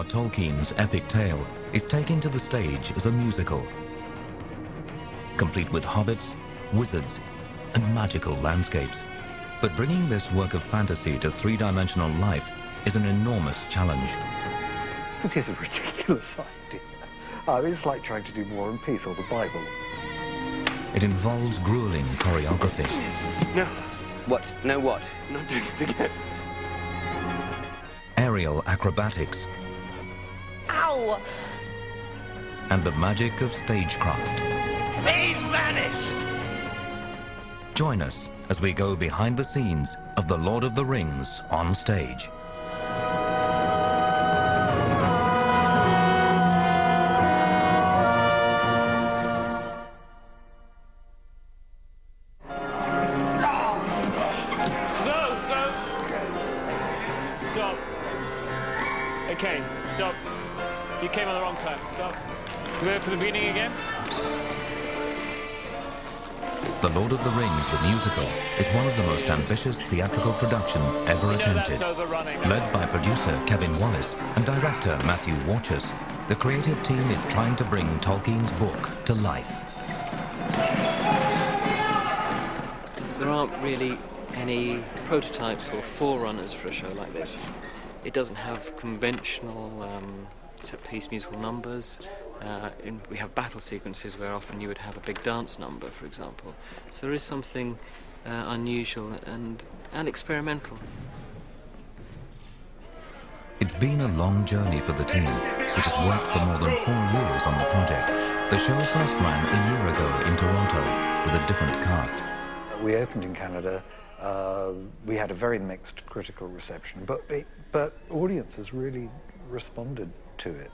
J.R.R. Tolkien's epic tale is taken to the stage as a musical, complete with hobbits, wizards, and magical landscapes. But bringing this work of fantasy to three-dimensional life is an enormous challenge. It is a ridiculous idea. It's like trying to do War and Peace or the Bible. It involves grueling choreography. No. What? No what? Not doing it again. Aerial acrobatics. Ow! And the magic of stagecraft. He's vanished! Join us as we go behind the scenes of The Lord of the Rings on stage. Stop. Okay, stop. You came on the wrong time. Stop. Can we go for the beginning again? The Lord of the Rings, the musical, is one of the most ambitious theatrical productions ever attempted. Led by producer Kevin Wallace and director Matthew Warchus, the creative team is trying to bring Tolkien's book to life. There aren't really any prototypes or forerunners for a show like this. It doesn't have conventional set-piece musical numbers. We have battle sequences where often you would have a big dance number, for example. So there is something unusual and experimental. It's been a long journey for the team, which has worked for more than 4 years on the project. The show first ran a year ago in Toronto with a different cast. We opened in Canada. We had a very mixed critical reception, but audiences really responded to it.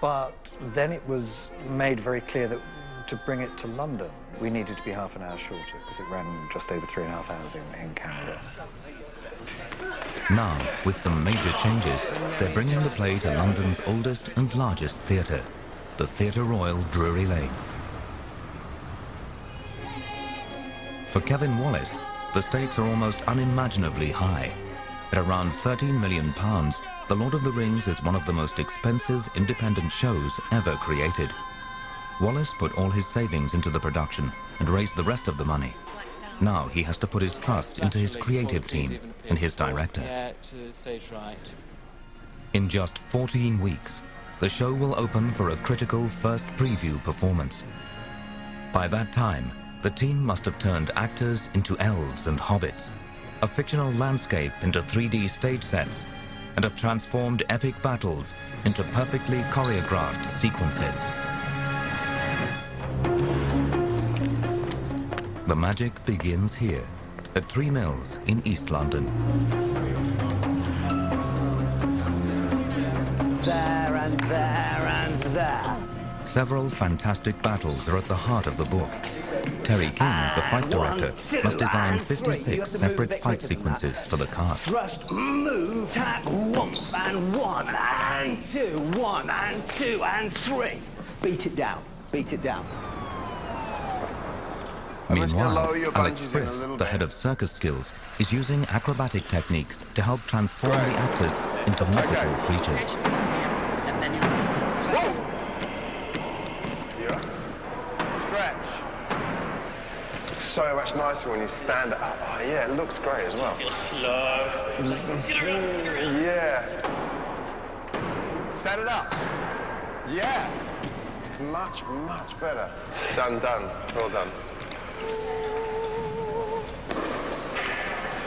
But then it was made very clear that to bring it to London, we needed to be half an hour shorter because it ran just over 3.5 hours in Canada. Now, with some major changes, they're bringing the play to London's oldest and largest theatre, the Theatre Royal Drury Lane. For Kevin Wallace, the stakes are almost unimaginably high. At around £13 million, The Lord of the Rings is one of the most expensive independent shows ever created. Wallace put all his savings into the production and raised the rest of the money. Now he has to put his trust into his creative team and his director. In just 14 weeks, the show will open for a critical first preview performance. By that time, the team must have turned actors into elves and hobbits, a fictional landscape into 3D stage sets, and have transformed epic battles into perfectly choreographed sequences. The magic begins here, at Three Mills in East London. There and there and there. Several fantastic battles are at the heart of the book. Terry King, the fight director, must design 56 separate fight sequences for the cast. Thrust, move, tap, one and two, 1 and 2 and 3. Beat it down, beat it down. Meanwhile, Alex Frith, the head of circus skills, is using acrobatic techniques to help transform the actors into mythical creatures. Stretch. It's so much nicer when you stand it up. Oh, yeah, it looks great as well. Feel slow. Yeah. Set it up. Yeah. Much, much better. Done. Well done.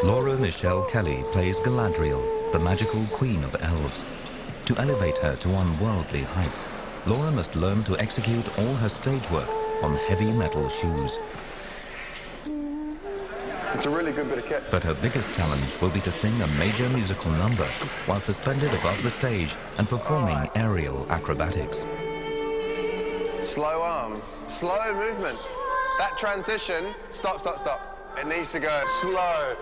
Laura Michelle Kelly plays Galadriel, the magical queen of elves. To elevate her to unworldly heights, Laura must learn to execute all her stage work on heavy metal shoes. It's a really good bit of kit. But her biggest challenge will be to sing a major musical number while suspended above the stage and performing aerial acrobatics. Slow arms, slow movement. That transition, stop. It needs to go slow.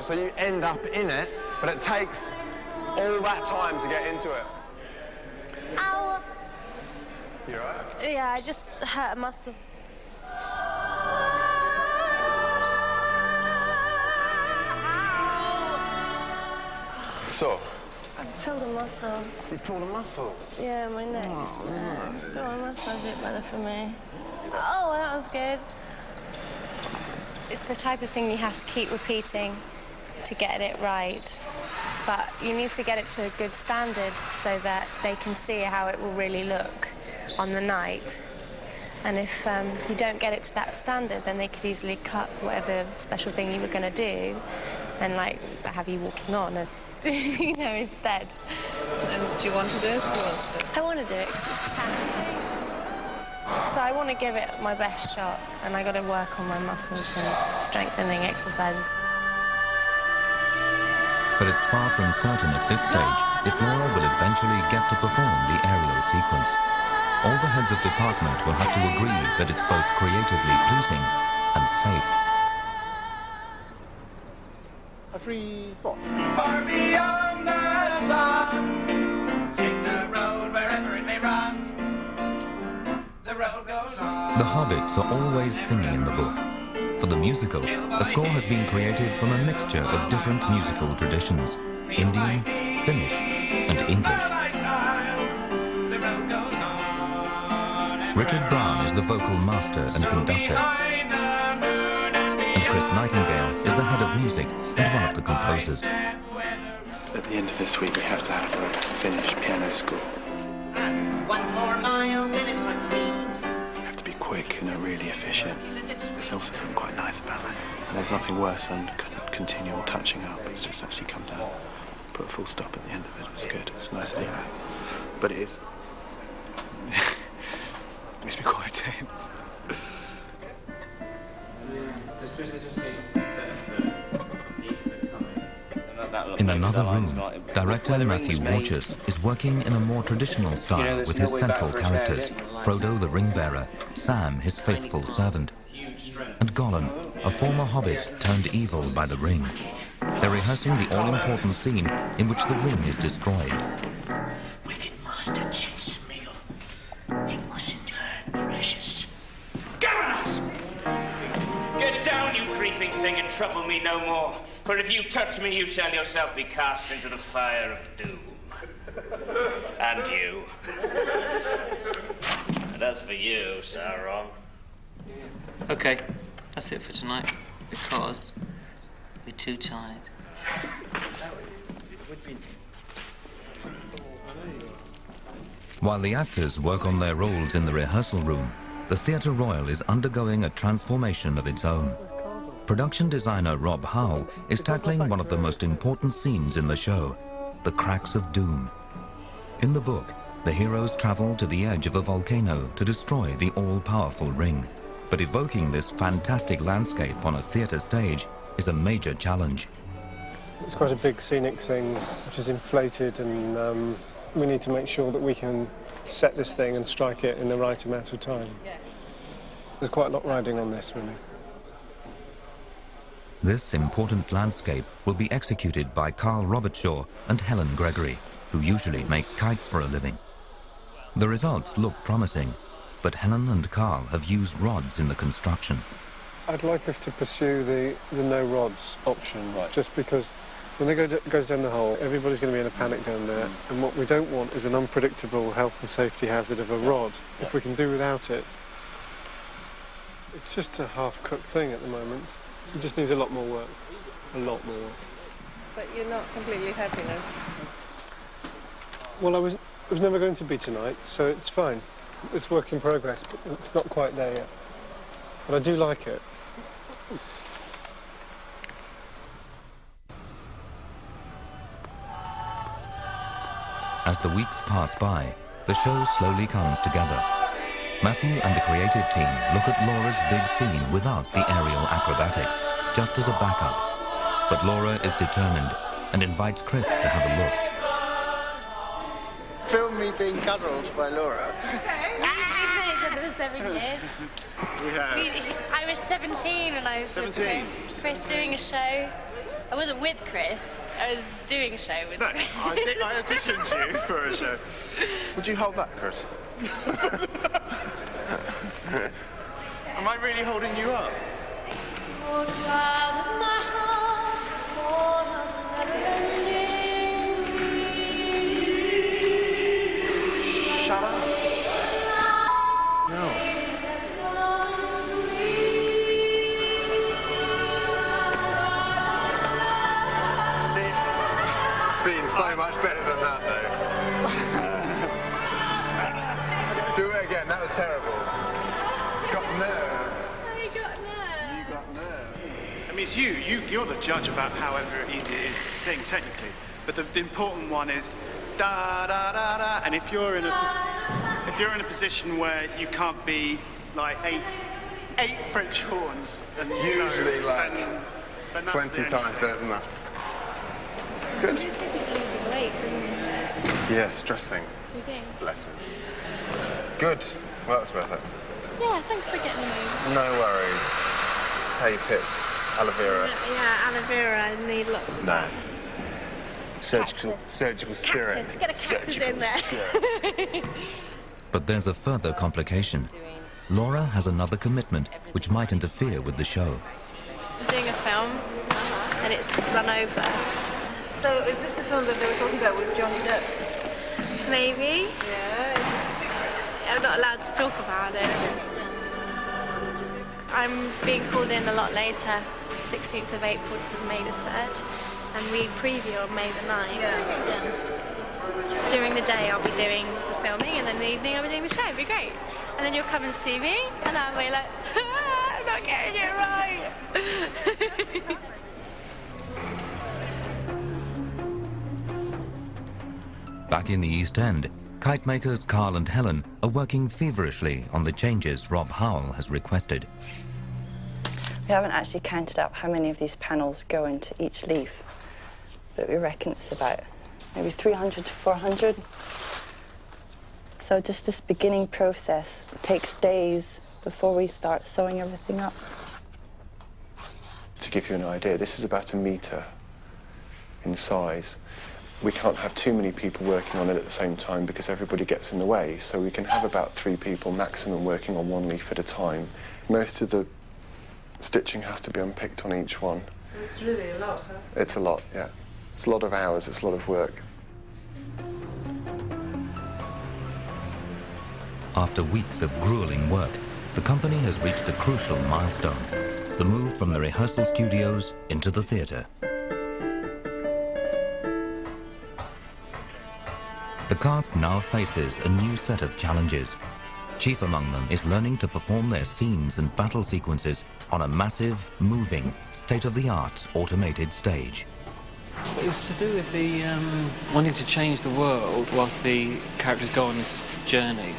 So you end up in it, but it takes all that time to get into it. Ow! You all right? Yeah, I just hurt a muscle. So, Pulled a muscle. You've pulled a muscle. Yeah, my neck just there. Go on, massage it better for me. Oh, well, that was good. It's the type of thing you have to keep repeating to get it right. But you need to get it to a good standard so that they can see how it will really look on the night. And if you don't get it to that standard, then they could easily cut whatever special thing you were going to do and, like, have you walking on and, you know, instead. And do you want to do it? I want to do it because it's challenging. So I want to give it my best shot, and I got to work on my muscles and strengthening exercises. But it's far from certain at this stage if Laura will eventually get to perform the aerial sequence. All the heads of department will have to agree that it's both creatively pleasing and safe. 3, 4. Far beyond the sun, take the road wherever it may run. The road goes on. The hobbits are always singing in the book. For the musical, a score has been created from a mixture of different musical traditions: Indian, Finnish, and English. Richard Brown is the vocal master and conductor, and Chris Nightingale is the head of music and one of the composers. At the end of this week, we have to have a Finnish piano score. And 1 more mile, then it's time to leave. We have to be quick and really efficient. There's also something quite nice about it. And there's nothing worse than continual touching up. It's just actually come down, put a full stop at the end of it. It's good. It's a nice thing. But it is. It makes me quite tense. In another room, director Matthew Warchus is working in a more traditional style with his central characters: Frodo the Ring-Bearer, Sam his faithful servant, and Gollum, a former hobbit turned evil by the ring. They're rehearsing the all-important scene in which the ring is destroyed. Wicked Master Chit Smeagol. He mustn't learn precious. Governors! Get down, you creeping thing, and trouble me no more. For if you touch me, you shall yourself be cast into the fire of doom. And you. And as for you, Sauron. Okay, that's it for tonight, because we're too tired. While the actors work on their roles in the rehearsal room, the Theatre Royal is undergoing a transformation of its own. Production designer Rob Howell is tackling one of the most important scenes in the show, the Cracks of Doom. In the book, the heroes travel to the edge of a volcano to destroy the all-powerful ring. But evoking this fantastic landscape on a theatre stage is a major challenge. It's quite a big scenic thing, which is inflated, and we need to make sure that we can set this thing and strike it in the right amount of time. There's quite a lot riding on this, really. This important landscape will be executed by Carl Robertshaw and Helen Gregory, who usually make kites for a living. The results look promising, but Helen and Carl have used rods in the construction. I'd like us to pursue the no rods option, just because when they goes down the hole, everybody's going to be in a panic down there, and what we don't want is an unpredictable health and safety hazard of a rod. If we can do without it. It's just a half-cooked thing at the moment. It just needs a lot more work. A lot more work. But you're not completely happy now? Well, I was never going to be tonight, so it's fine. It's work in progress, but it's not quite there yet. But I do like it. As the weeks pass by, the show slowly comes together. Matthew and the creative team look at Laura's big scene without the aerial acrobatics, just as a backup. But Laura is determined and invites Chris to have a look. Film me being cuddled by Laura. We've known each other for 7 years. We have. I was 17 when I was 17. with Chris doing a show. I wasn't with Chris, I was doing a show with him. I auditioned you for a show. Would you hold that, Chris? Am I really holding you up? Oh, child of my heart, oh, I'm never ending. you're the judge about however easy it is to sing technically, but the important one is da da da da. And if you're in a position where you can't be like eight French horns, and It's usually like then that's 20 the end times of it. better than that. Good. You said he's losing weight, didn't you? Yeah, stressing. You think? Bless him. Good. Well, that was worth it. Yeah, thanks for getting me. No worries. Hey, Pits. Aloe vera. Yeah, aloe vera. I need lots of No. that. Surgical spirit. Cactus. Get a cactus Surgical in there. spirit. But there's a further complication. Laura has another commitment which might interfere with the show. I'm doing a film, and it's run over. So is this the film that they were talking about with Johnny Depp? Maybe. Yeah. I'm not allowed to talk about it. I'm being called in a lot later, 16th of April to May the 3rd, and we preview on May the 9th. Yeah. During the day I'll be doing the filming, and then in the evening I'll be doing the show. It'll be great. And then you'll come and see me, and I'll be like, I'm not getting it right. Back in the East End, kite makers Carl and Helen are working feverishly on the changes Rob Howell has requested. We haven't actually counted up how many of these panels go into each leaf, but we reckon it's about maybe 300 to 400. So just this beginning process takes days before we start sewing everything up. To give you an idea, this is about 1 metre in size. We can't have too many people working on it at the same time because everybody gets in the way, so we can have about 3 people maximum working on 1 leaf at a time. Most of the stitching has to be unpicked on each one. It's really a lot, huh? It's a lot, yeah. It's a lot of hours, it's a lot of work. After weeks of grueling work, the company has reached a crucial milestone, the move from the rehearsal studios into the theatre. The cast now faces a new set of challenges. Chief among them is learning to perform their scenes and battle sequences on a massive, moving, state-of-the-art automated stage. It was to do with the wanting to change the world whilst the characters go on this journey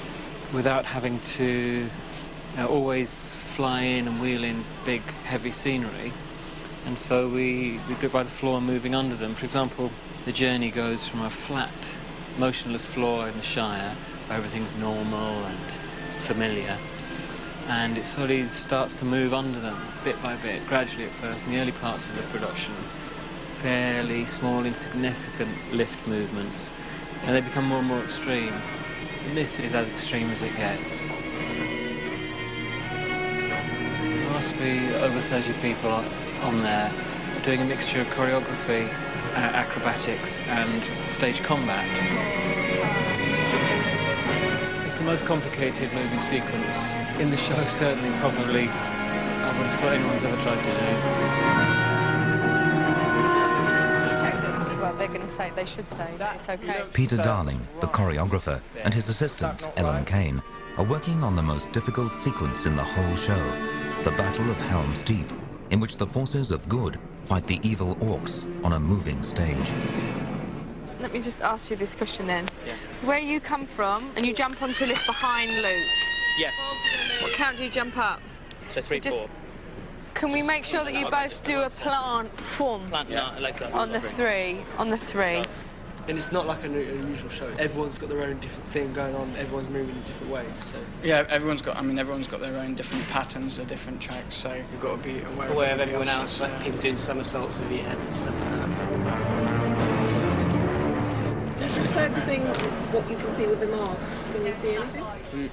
without having to always fly in and wheel in big, heavy scenery. And so we do it by the floor and moving under them. For example, the journey goes from a flat, motionless floor in the Shire, where everything's normal and familiar, and it slowly starts to move under them, bit by bit, gradually at first, in the early parts of the production. Fairly small, insignificant lift movements, and they become more and more extreme. And this is as extreme as it gets. There must be over 30 people on there, doing a mixture of choreography, acrobatics, and stage combat. It's the most complicated moving sequence in the show, certainly, probably, I would have thought anyone's ever tried to do. Check that, well, they're going to say, they should say that it's okay. Peter Darling, the choreographer, and his assistant, Ellen Kane, are working on the most difficult sequence in the whole show, the Battle of Helm's Deep, in which the forces of good fight the evil orcs on a moving stage. Let me just ask you this question then. Yeah. Where you come from, and you jump onto a lift behind Luke, Yes. what count do you jump up? So 3, 4. Can we make sure that you both do a plant form on the three? On the 3. And it's not like an unusual show. Everyone's got their own different thing going on. Everyone's moving in different ways. So yeah, everyone's got their own different patterns, their different tracks. So you've got to be aware of everyone else, like people doing somersaults over your head and stuff like that. Just focusing what you can see with the masks. Can you see anything?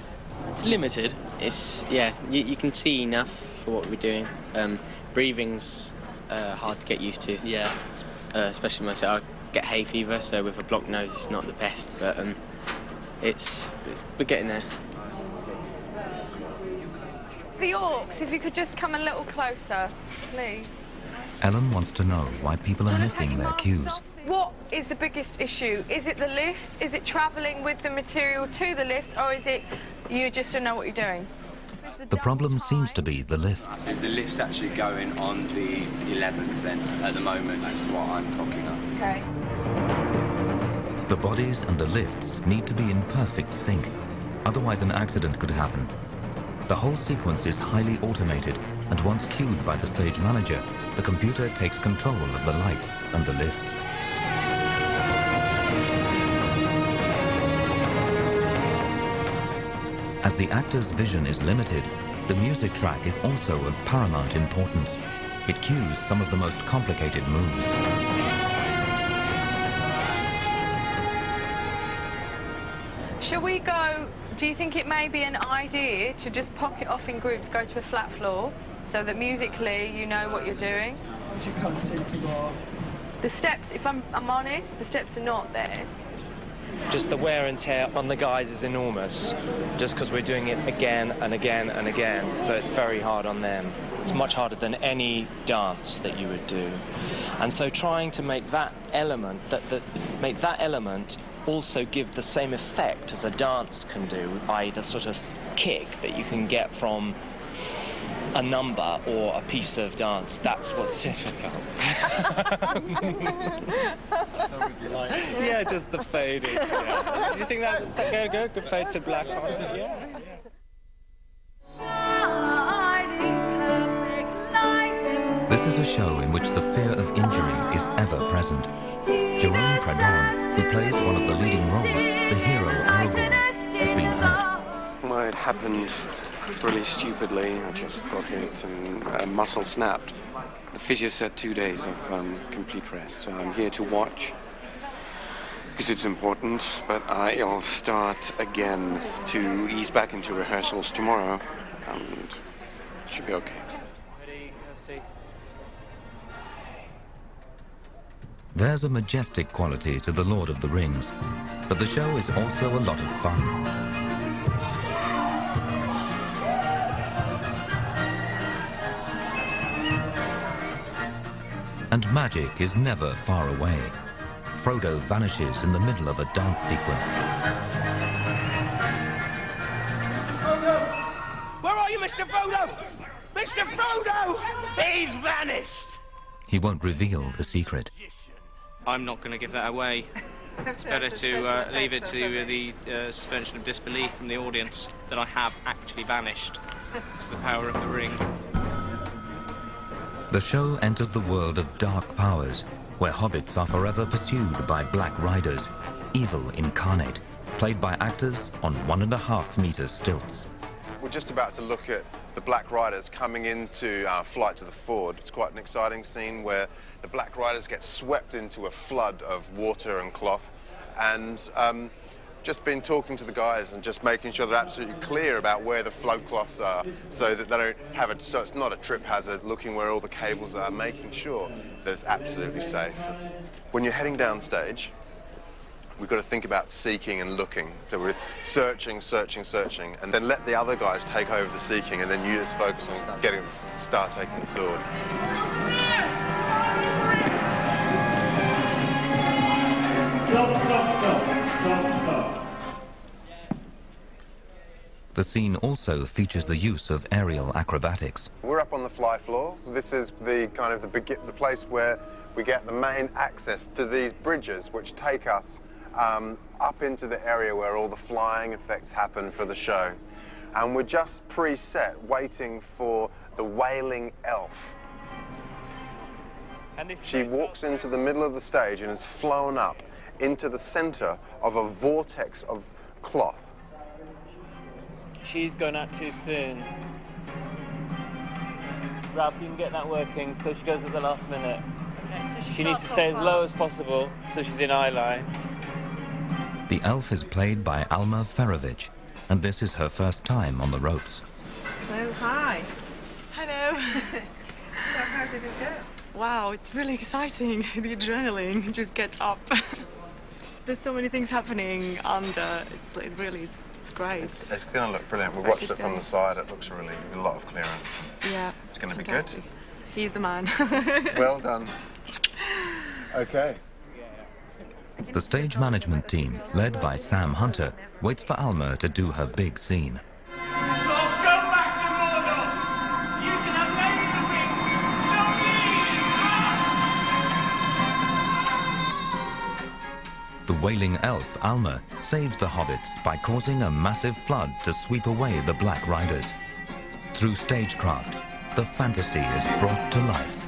It's limited. It's you can see enough for what we're doing. Breathing's hard to get used to. Yeah. Especially myself. I get hay fever, so with a blocked nose it's not the best, but we're getting there. The orcs, if you could just come a little closer, please. Ellen wants to know why people are missing their cues. What is the biggest issue? Is it the lifts? Is it travelling with the material to the lifts? Or is it you just don't know what you're doing? The problem seems to be the lifts. The lift's actually going on the 11th then, at the moment. That's what I'm cocking up. Okay. The bodies and the lifts need to be in perfect sync, otherwise an accident could happen. The whole sequence is highly automated, and once cued by the stage manager, the computer takes control of the lights and the lifts. As the actor's vision is limited, the music track is also of paramount importance. It cues some of the most complicated moves. Shall we go, do you think it may be an idea to just pocket off in groups, go to a flat floor, so that musically you know what you're doing? You can't seem to go. The steps, if I'm honest, the steps are not there. Just the wear and tear on the guys is enormous, just because we're doing it again and again and again, so it's very hard on them. It's much harder than any dance that you would do. And so trying to make that element, also give the same effect as a dance can do, i.e. the sort of kick that you can get from a number or a piece of dance, that's what's difficult. Yeah, just the fading. Yeah. Do you think that's good? Good fade to black on it? Yeah. This is a show in which the fear of injury is ever present. Jerome Pradhan, who plays one of the leading roles, the hero Aragorn, has been hurt. Well, it happened really stupidly. I just got hit and a muscle snapped. The physio said 2 days of complete rest, so I'm here to watch because it's important, but I'll start again to ease back into rehearsals tomorrow and it should be okay. Ready, Kirsty? There's a majestic quality to The Lord of the Rings, but the show is also a lot of fun. And magic is never far away. Frodo vanishes in the middle of a dance sequence. Frodo! Where are you, Mr. Frodo? Mr. Frodo! He's vanished! He won't reveal the secret. I'm not going to give that away. It's better to leave it to the suspension of disbelief from the audience that I have actually vanished. It's the power of the ring. The show enters the world of dark powers, where hobbits are forever pursued by black riders, evil incarnate, played by actors on 1.5 meter stilts. We're just about to look at the Black Riders coming into our flight to the Ford. It's quite an exciting scene where the Black Riders get swept into a flood of water and cloth, and just been talking to the guys and just making sure they're absolutely clear about where the float cloths are so that they don't have it, so it's not a trip hazard, looking where all the cables are, making sure that it's absolutely safe. When you're heading downstage, we've got to think about seeking and looking. So we're searching, and then let the other guys take over the seeking, and then you just focus on start taking the sword. Stop. The scene also features the use of aerial acrobatics. We're up on the fly floor. This is the kind of the place where we get the main access to these bridges, which take us up into the area where all the flying effects happen for the show. And we're just preset, waiting for the wailing elf. She walks into the middle of the stage and is flown up into the center of a vortex of cloth. She's gone out too soon. Ralph, you can get that working, so she goes at the last minute. Okay, so she needs to stay as low as possible, so she's in eye line. The elf is played by Alma Ferovich, and this is her first time on the ropes. Oh, hi. Hello. So how did it go? Wow, it's really exciting. The adrenaline just gets up. There's so many things happening under. It's great. It's going to look brilliant. We watched it from the side. It looks really a lot of clearance. Yeah. It's going to be fantastic. good. He's the man. Well done. Okay. The stage management team, led by Sam Hunter, waits for Alma to do her big scene. Go back to The wailing elf, Alma, saves the hobbits by causing a massive flood to sweep away the Black Riders. Through stagecraft, the fantasy is brought to life.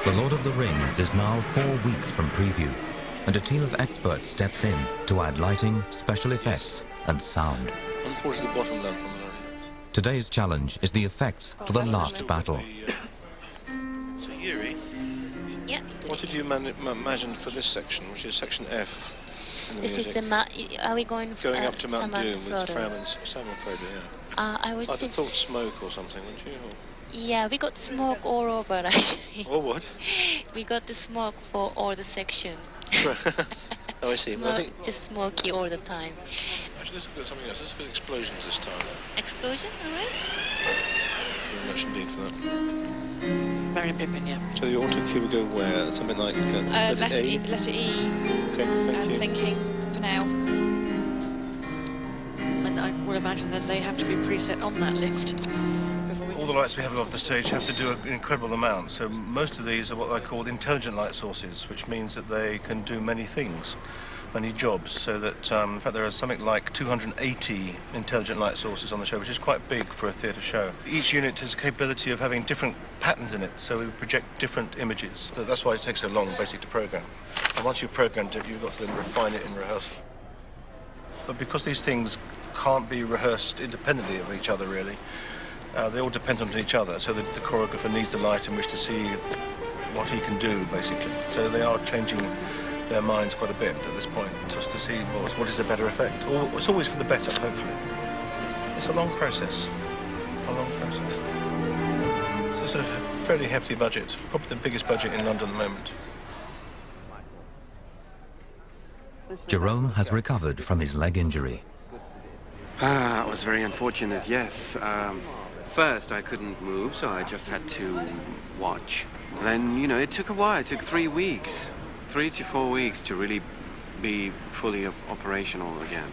The Lord of the Rings is now 4 weeks from preview, and a team of experts steps in to add lighting, special effects, and sound. Unfortunately, the bottom lamp on the right. Today's challenge is the effects for the last battle. So, Yuri, Yeah. what did you imagine for this section, which is section F? In the This is music? the are we going Going up to Mount Doom with Frodo? Sam and Frodo, yeah. I was I'd have just thought smoke or something, wouldn't you? Or... yeah, we got smoke all over actually. Or what? We got the smoke for all the section. Oh, I see. Well, I Smoke, think... just smoky all the time. Actually, let's look at something else. Let's look at explosions this time. Explosion, all right? Thank you very much indeed for that. Barry and Pippin, yeah. So your auto cue would go where? Something like letter E? Letter E. Okay, thank I'm you. thinking for now. And I would imagine that they have to be preset on that lift. All the lights we have off the stage have to do an incredible amount. So most of these are what I call intelligent light sources, which means that they can do many things, many jobs. So that, in fact, there are something like 280 intelligent light sources on the show, which is quite big for a theatre show. Each unit has the capability of having different patterns in it, so we project different images. So that's why it takes so long, basically, to program. And once you've programmed it, you've got to then refine it in rehearsal. But because these things can't be rehearsed independently of each other, really, they all depend on each other, so the choreographer needs the light in which to see what he can do, basically. So they are changing their minds quite a bit at this point, just to see what is a better effect. It's always for the better, hopefully. It's a long process, It's a fairly hefty budget, probably the biggest budget in London at the moment. Jerome has recovered from his leg injury. It was very unfortunate, yes. First, I couldn't move, so I just had to watch. Then, you know, it took a while. It took 3 weeks, 3 to 4 weeks to really be fully operational again.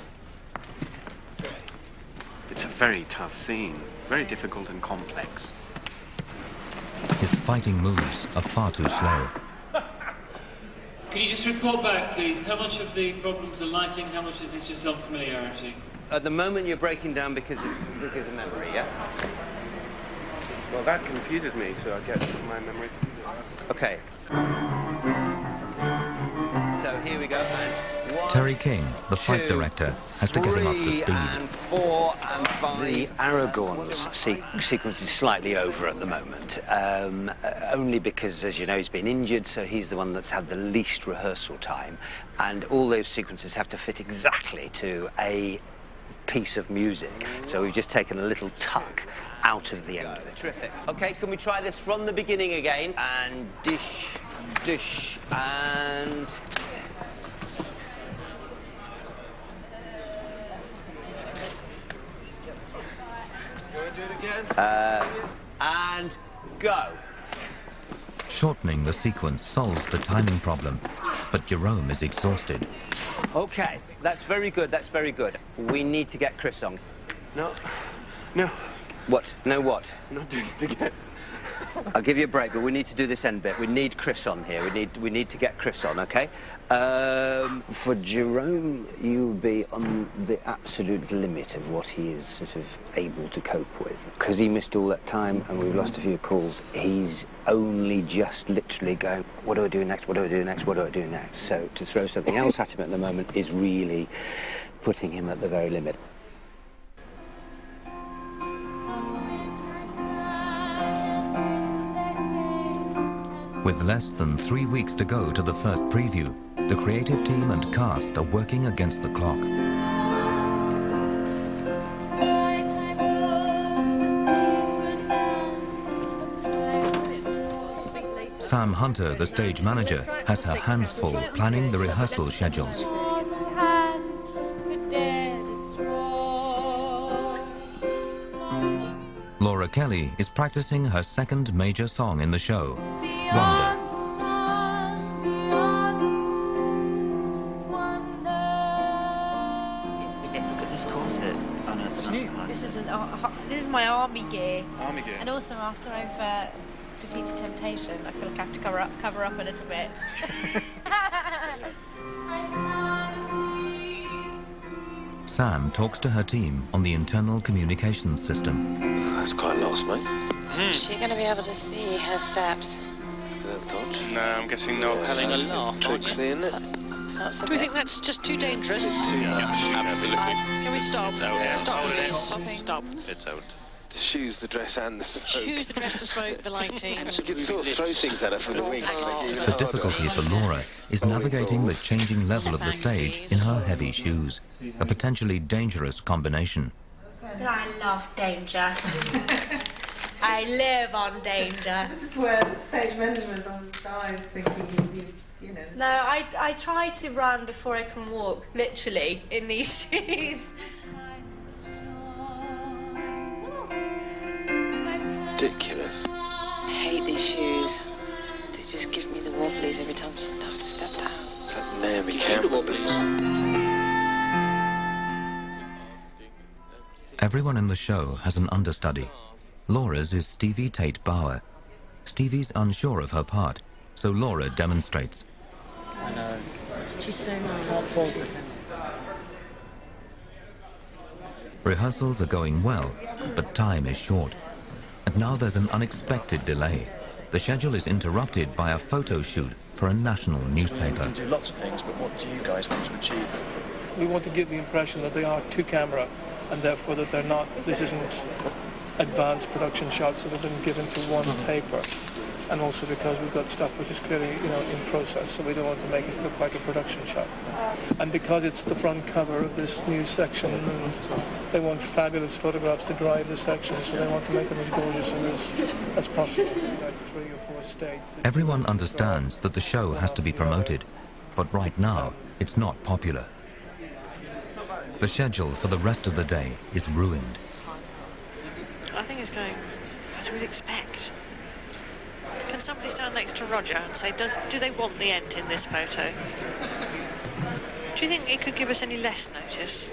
It's a very tough scene, very difficult and complex. His fighting moves are far too slow. Can you just report back, please? How much of the problems are lighting? How much is it just unfamiliarity? At the moment, you're breaking down because of memory, yeah? Well, that confuses me, so I get my memory. Okay. So here we go. And 1, Terry King, the fight 2, director, has to get him up to 3, speed. and 4 and 5. The Aragorn's sequence is slightly over at the moment, only because, as you know, he's been injured, so he's the one that's had the least rehearsal time, and all those sequences have to fit exactly to a piece of music. So we've just taken a little tuck out of the end of it. Terrific. Okay, can we try this from the beginning again? And dish, dish, and... Do it again. And go. Shortening the sequence solves the timing problem, but Jerome is exhausted. Okay, that's very good, that's very good. We need to get Chris on. No. What? No what? Not doing it again. I'll give you a break, but we need to do this end bit. We need Chris on here. We need to get Chris on, okay? For Jerome, you'll be on the absolute limit of what he is sort of able to cope with. Because he missed all that time and we've lost a few calls, he's only just literally going, what do I do next, what do I do next, what do I do next? So to throw something else at him at the moment is really putting him at the very limit. With less than 3 weeks to go to the first preview, the creative team and cast are working against the clock. Sam Hunter, the stage manager, has her hands full planning the rehearsal schedules. Laura Kelly is practicing her second major song in the show, Wonder. Look at this corset. Oh no, it's not. This is my army gear. Army gear. And also, after I've defeated temptation, I feel like I have to cover up a little bit. Sam talks to her team on the internal communications system. That's quite a lot of smoke. Is she going to be able to see her steps? No, I'm guessing not. Having a laugh, Trixie, isn't it? Do we think that's just too dangerous? Absolutely. Can we stop? Stop. Stop. It's out. The shoes, the dress, and the smoke. Choose the dress, the smoke, the lighting. You can sort of throw things at her from the wings. The difficulty for Laura is navigating the changing level of the stage in her heavy shoes, a potentially dangerous combination. But I love danger. I live on danger. This is where the stage management on the side is thinking you know. No, I try to run before I can walk, literally, in these shoes. Ridiculous. I hate these shoes. They just give me the wobblies every time she has to step down. It's like Naomi Campbell. Everyone in the show has an understudy. Laura's is Stevie Tate Bauer. Stevie's unsure of her part, so Laura demonstrates. I know. She's so nice. Rehearsals are going well, but time is short. And now there's an unexpected delay. The schedule is interrupted by a photo shoot for a national newspaper. We can do lots of things, but what do you guys want to achieve? We want to give the impression that they are to camera, and therefore that they're not, this isn't advanced production shots that have been given to one paper. And also because we've got stuff which is clearly, in process, so we don't want to make it look like a production shot. And because it's the front cover of this new section, and they want fabulous photographs to drive the section, so they want to make them as gorgeous as possible. Like 3 or 4 states. Everyone understands that the show has to be promoted, but right now, it's not popular. The schedule for the rest of the day is ruined. I think it's going as we'd expect. Can somebody stand next to Roger and say, do they want the end in this photo? Do you think it could give us any less notice?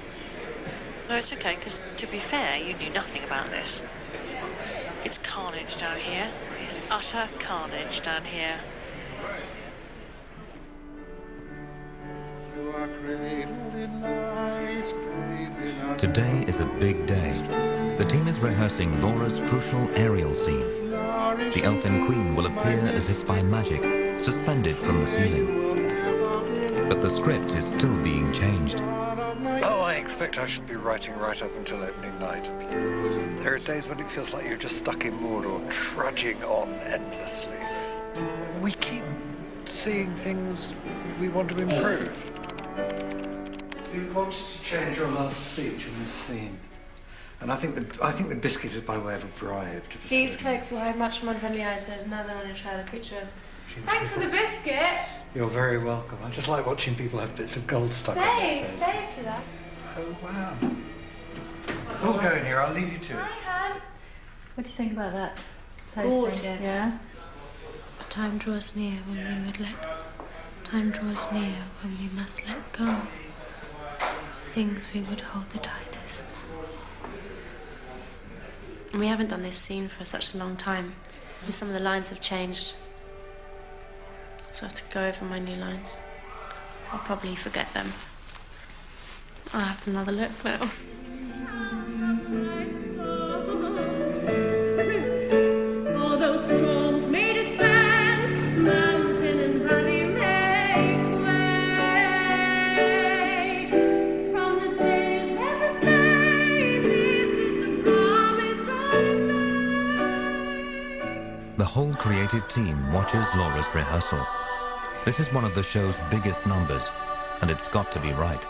No, it's okay, because to be fair, you knew nothing about this. It's carnage down here. It's utter carnage down here. Today is a big day. The team is rehearsing Laura's crucial aerial scene. The Elfin Queen will appear as if by magic, suspended from the ceiling. But the script is still being changed. Oh, I expect I should be writing right up until opening night. There are days when it feels like you're just stuck in Mordor, trudging on endlessly. We keep seeing things we want to improve. You wanted to change your last speech in this scene. And I think the biscuit is by way of a bribe to These cloaks will have much more friendly eyes. There's another one to try the picture of. Thanks for the biscuit. You're very welcome. I just like watching people have bits of gold stuck on their face. Thanks for that. Oh, wow. It's all going here. I'll leave you to it. What do you think about that? Gorgeous. Yeah? Time draws near when we would let. Time draws near when we must let go. Things we would hold the tightest. We haven't done this scene for such a long time, and some of the lines have changed. So I have to go over my new lines. I'll probably forget them. I'll have another look now. All those storms may descend, mountain and valley make way. From the days ever made, this is the promise I make. The whole creative team watches Laura's rehearsal. This is one of the show's biggest numbers, and it's got to be right.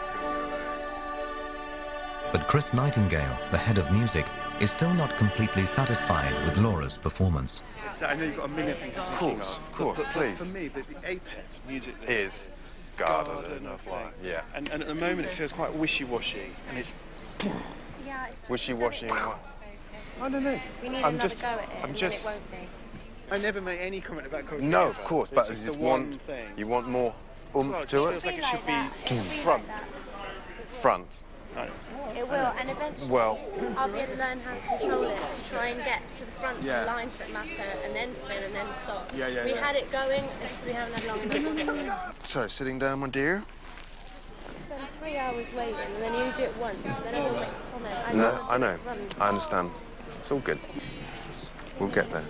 But Chris Nightingale, the head of music, is still not completely satisfied with Laura's performance. So I know you've got a million things to think Of course, but please. For me, the apex musically Is Garden of Light. Yeah. And at the moment it feels quite wishy-washy, and it's Wishy-washy and what? I don't know. We need I'm another just, go at it, I'm and just. then it won't be. I never make any comment about choreography. No, of course, but it's you just just the one want thing. you want more oomph Well, it to just it. feels like it should be front. Front. It will, and eventually Well- I'll be able to learn how to control it to try and get to the front Yeah. of the lines that matter, and then spin and then stop. Yeah, yeah, We yeah. had it going, it's just we haven't had long enough. So, sitting down, my dear. Spend 3 hours waiting, and then you do it once, and then everyone makes a comment. No, I know. I understand. It's all good. We'll get there.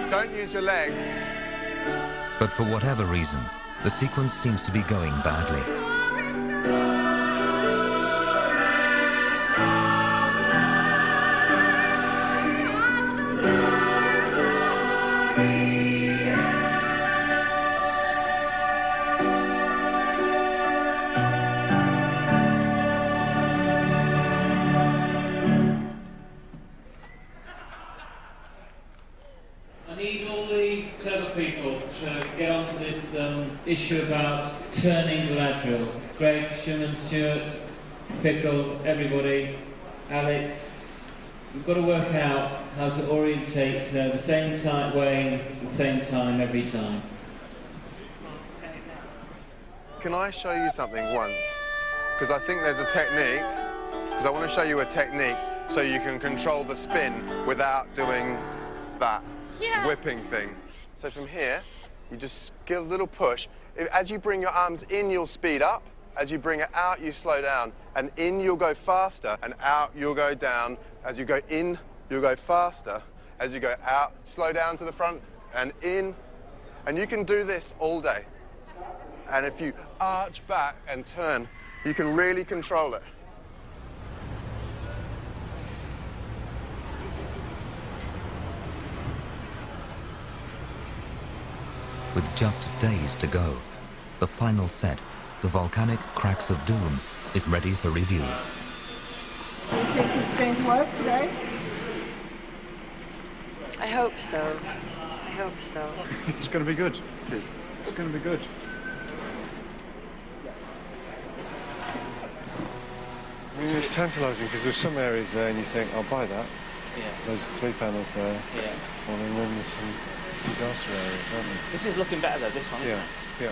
Don't use your legs. But for whatever reason, the sequence seems to be going badly. I need all the clever people to get onto this issue about turning lateral. Greg, Schumann, Stewart, Pickle, everybody, Alex. We've got to work out how to orientate the same way, the same time every time. Can I show you something once? Because I think there's a technique, because I want to show you a technique so you can control the spin without doing that whipping thing. So from here, you just give a little push. As you bring your arms in, you'll speed up. As you bring it out, you slow down. And in, you'll go faster, and out, you'll go down. As you go in, you'll go faster. As you go out, slow down to the front, and in. And you can do this all day. And if you arch back and turn, you can really control it. With just days to go, the final set, the volcanic Cracks of Doom, is ready for review. Do you think it's going to work today? I hope so. I hope so. It's going to be good. It's going to be good. I mean, it's tantalising because there's some areas there and you think, I'll buy that. Yeah. Those 3 panels there. Yeah. And then there's some disaster areas, aren't there? This is looking better though, this one. Yeah, yeah.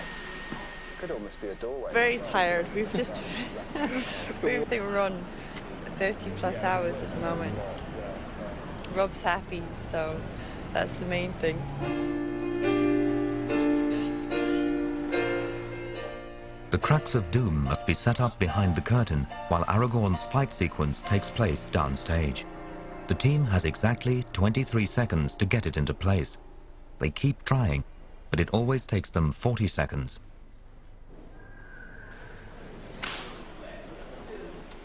Could almost be a doorway. Very tired. We've just we've run 30 plus hours at the moment. Rob's happy, so that's the main thing. The Cracks of Doom must be set up behind the curtain while Aragorn's fight sequence takes place downstage. The team has exactly 23 seconds to get it into place. They keep trying, but it always takes them 40 seconds.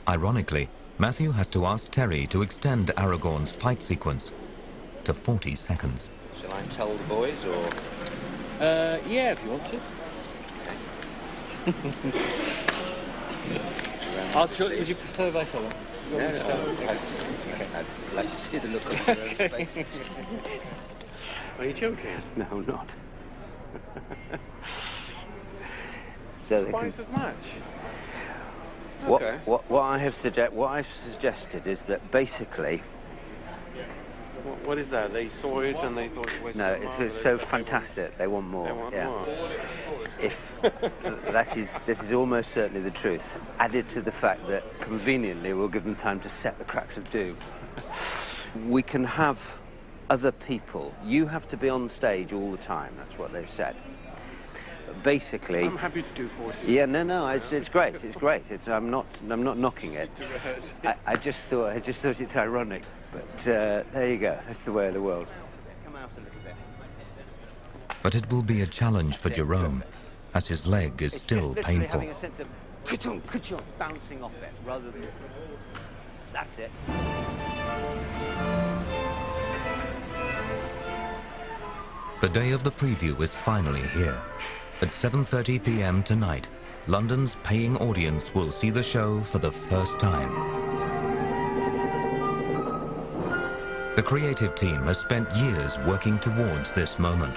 Ironically, Matthew has to ask Terry to extend Aragorn's fight sequence to 40 seconds. Shall I tell the boys or? Yeah, if you want to. Would you prefer if I tell them? I'd like to see the look on your own face. Are you joking? No, not. So they can, Twice as much. what I've suggested is that basically. What is that? They saw it and they thought it was No, it's so fantastic. They want more. They want yeah. more. If this is almost certainly the truth, added to the fact that conveniently we'll give them time to set the Cracks of Doom. We can have other people. You have to be on stage all the time. That's what they've said. Basically, I'm happy to do voices. Yeah, no, it's great. It's great. I'm not knocking it. I just thought it's ironic, but there you go. That's the way of the world. But it will be a challenge for Jerome, as his leg is still painful. Having a sense of ka-chung, bouncing off it rather than. That's it. The day of the preview is finally here. At 7:30 p.m. tonight, London's paying audience will see the show for the first time. The creative team has spent years working towards this moment.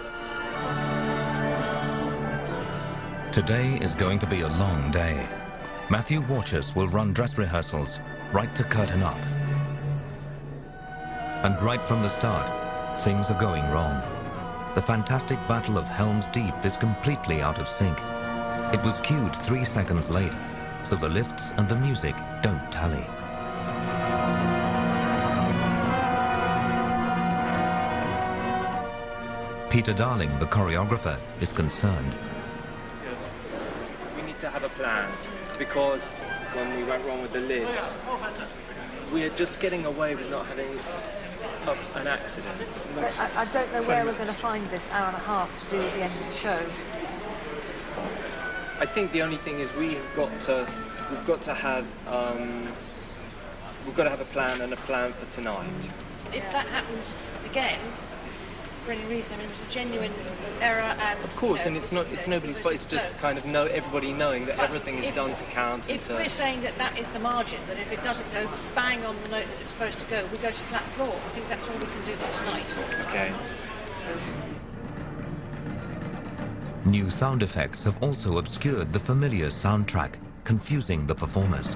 Today is going to be a long day. Matthew Warchus will run dress rehearsals right to curtain up. And right from the start, things are going wrong. The fantastic Battle of Helm's Deep is completely out of sync. It was cued 3 seconds late, so the lifts and the music don't tally. Peter Darling, the choreographer, is concerned. We need to have a plan, because when we went wrong with the lifts, we are just getting away with not having an accident. I don't know where we're going to find this hour and a half to do at the end of the show. I think the only thing is we've got to have a plan and a plan for tonight. If that happens again, for any reason, I mean, it was a genuine error, and Of course, and it's nobody's fault. It's just kind of everybody knowing that everything is done to count. If we're saying that is the margin, that if it doesn't go bang on the note that it's supposed to go, we go to flat floor. I think that's all we can do for tonight. Okay. New sound effects have also obscured the familiar soundtrack, confusing the performers.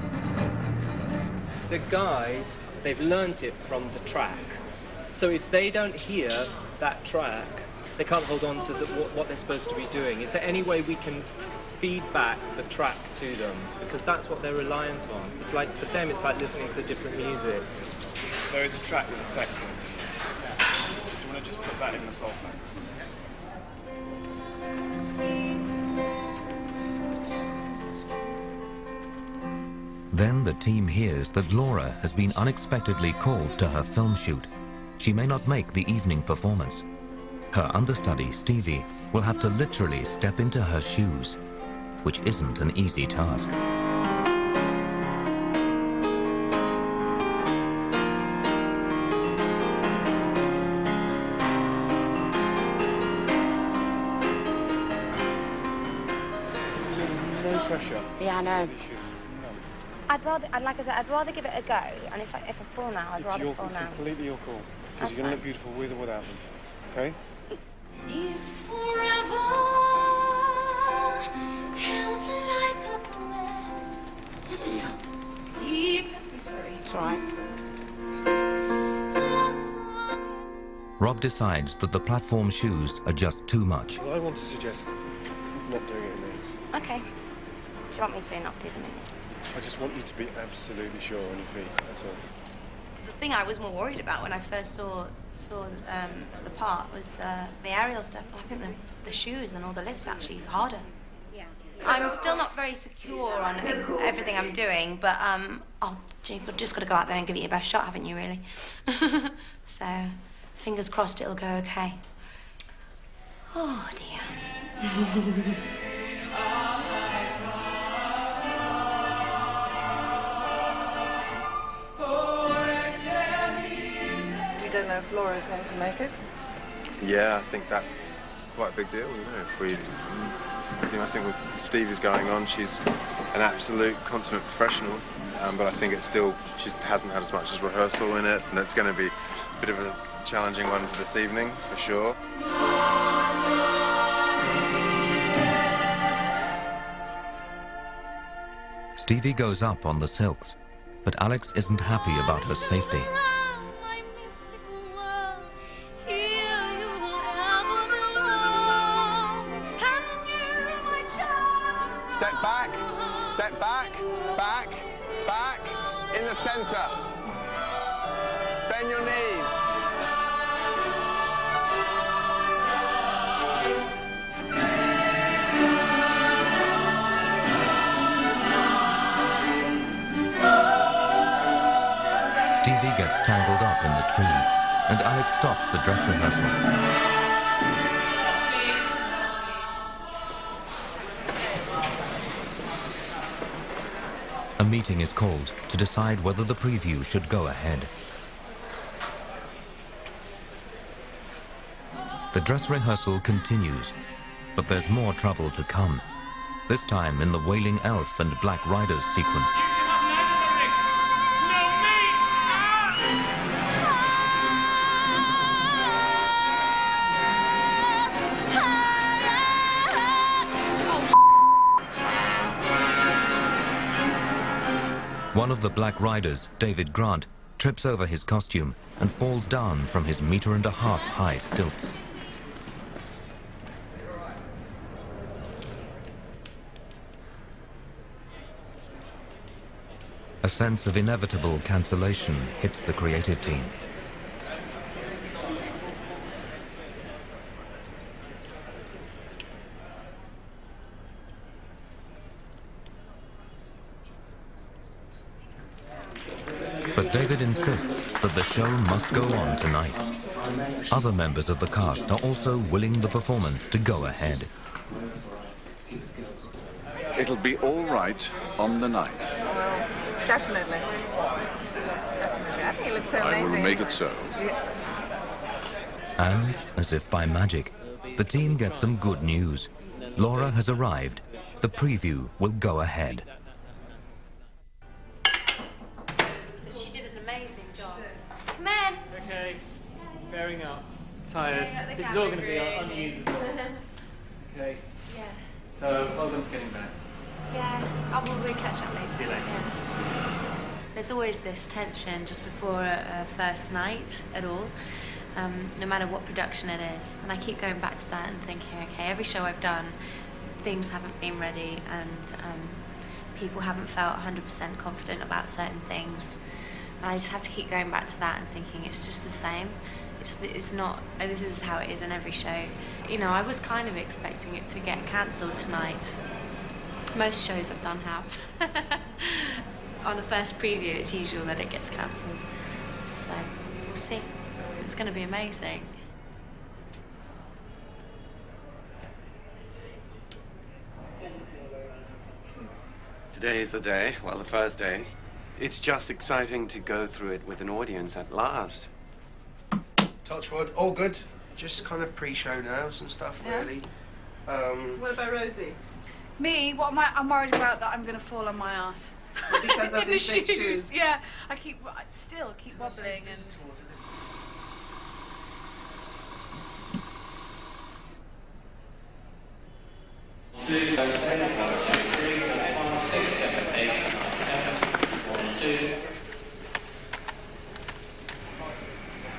The guys, they've learnt it from the track. So if they don't hear that track, they can't hold on to what they're supposed to be doing. Is there any way we can feed back the track to them? Because that's what they're reliant on. It's like, for them, it's like listening to different music. There is a track with effects on it. Do you want to just put that in the fold back? Then the team hears that Laura has been unexpectedly called to her film shoot. She may not make the evening performance. Her understudy, Stevie, will have to literally step into her shoes, which isn't an easy task. No pressure. Yeah, I know. I'd rather give it a go, and if I fall now, I'd rather fall now. It's completely your call. That's Because you're going to fine. look beautiful with or without them. Okay? If forever held like a breath deep. Sorry. It's all right. Rob decides that the platform shoes are just too much. Well, I want to suggest not doing it in these. Okay. Do you want me to not do them in? I just want you to be absolutely sure on your feet, that's all. The thing I was more worried about when I first saw the part was the aerial stuff. But I think the shoes and all the lifts actually harder. Yeah. I'm still not very secure on everything I'm doing, but you've just got to go out there and give it your best shot, haven't you, really? So, fingers crossed it'll go okay. Oh, dear. We don't know if Laura's going to make it. Yeah, I think that's quite a big deal. I think with Stevie's going on, she's an absolute consummate professional, but I think it's still, she hasn't had as much as rehearsal in it, and it's going to be a bit of a challenging one for this evening, for sure. Stevie goes up on the silks, but Alex isn't happy about her safety. Step back, back, back, in the center. Bend your knees. Stevie gets tangled up in the tree, and Alex stops the dress rehearsal. A meeting is called to decide whether the preview should go ahead. The dress rehearsal continues, but there's more trouble to come, this time in the Wailing Elf and Black Riders sequence. One of the Black Riders, David Grant, trips over his costume and falls down from his 1.5 meter high stilts. A sense of inevitable cancellation hits the creative team. But David insists that the show must go on tonight. Other members of the cast are also willing the performance to go ahead. It'll be all right on the night. Definitely. I think it looks so amazing. I will make it so. And, as if by magic, the team gets some good news. Laura has arrived. The preview will go ahead. She did an amazing job. Come in. Okay, bearing up. Tired. This is all going to be unusable. Okay. Yeah. So, well done for getting back. Yeah, we'll catch up later. See you later. Yeah. There's always this tension just before a first night at all, no matter what production it is. And I keep going back to that and thinking, okay, every show I've done, things haven't been ready and people haven't felt 100% confident about certain things. And I just have to keep going back to that and thinking it's just the same. It's not, this is how it is in every show. You know, I was kind of expecting it to get cancelled tonight. Most shows I've done have. On the first preview, it's usual that it gets cancelled. So, we'll see. It's going to be amazing. Today is the day, well, the first day. It's just exciting to go through it with an audience at last. Touchwood, all good. Just kind of pre-show nerves and stuff, Yeah. really. What about Rosie? Me? What am I? I'm worried about that I'm going to fall on my ass. Because of in the these big shoes. shoes. Yeah, I still keep wobbling and.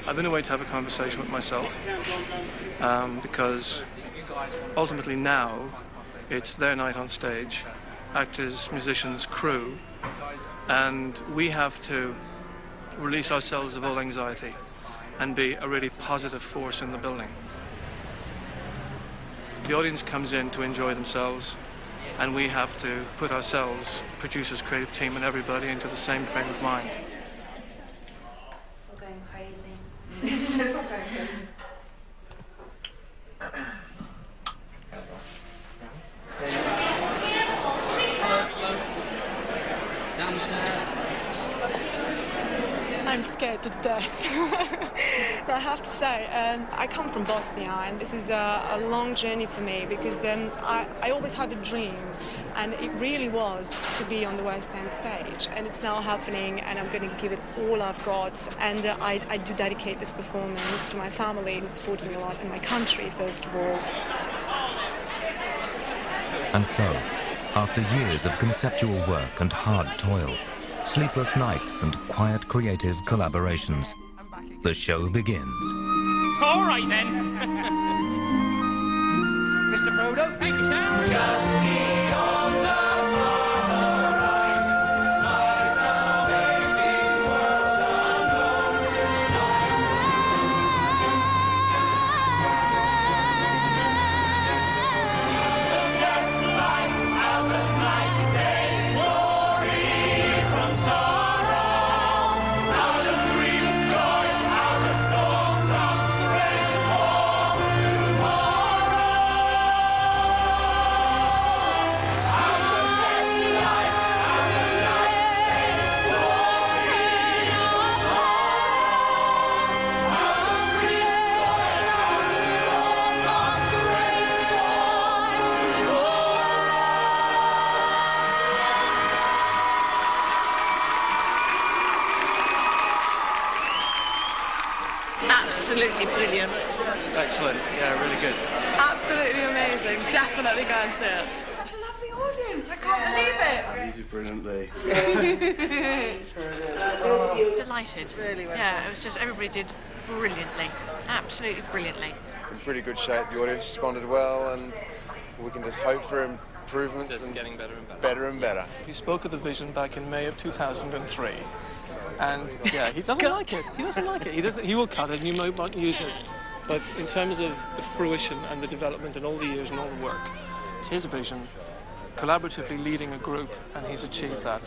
I've been away to have a conversation with myself because ultimately now it's their night on stage, actors, musicians, crew, and we have to release ourselves of all anxiety and be a really positive force in the building. The audience comes in to enjoy themselves, and we have to put ourselves, producers, creative team, and everybody into the same frame of mind. It's all going crazy. It's just all going crazy. I'm scared to death. I have to say, I come from Bosnia, and this is a long journey for me because I always had a dream, and it really was to be on the West End stage, and it's now happening, and I'm going to give it all I've got, and I do dedicate this performance to my family who supported me a lot, and my country, first of all. And so, after years of conceptual work and hard toil, sleepless nights and quiet creative collaborations, the show begins. All right then. Mr. Frodo? Thank you, sir. Just beyond the horizon lies an amazing world unknown. Death, life, out of night, day, glory from sorrow. Out of grief, joy, out of storm, comes strength for tomorrow. Out of death, life, out of night, day, glory from sorrow. Out of grief, joy, out of storm, comes strength for Absolutely brilliant. Excellent. Yeah, really good. Absolutely amazing. Definitely go and see it. Such a lovely audience. I can't believe it. You did brilliantly. Delighted. Really well Yeah, done. it was just everybody did brilliantly, absolutely brilliantly. In pretty good shape. The audience responded well, and we can just hope for improvements. Just and getting better and better. Better and better. He spoke of the vision back in May of 2003, and yeah, he doesn't like it. He doesn't like it. He will cut it, and you might use it. But in terms of the fruition and the development and all the years and all the work, it's his vision, collaboratively leading a group, and he's achieved that.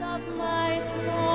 Of my soul.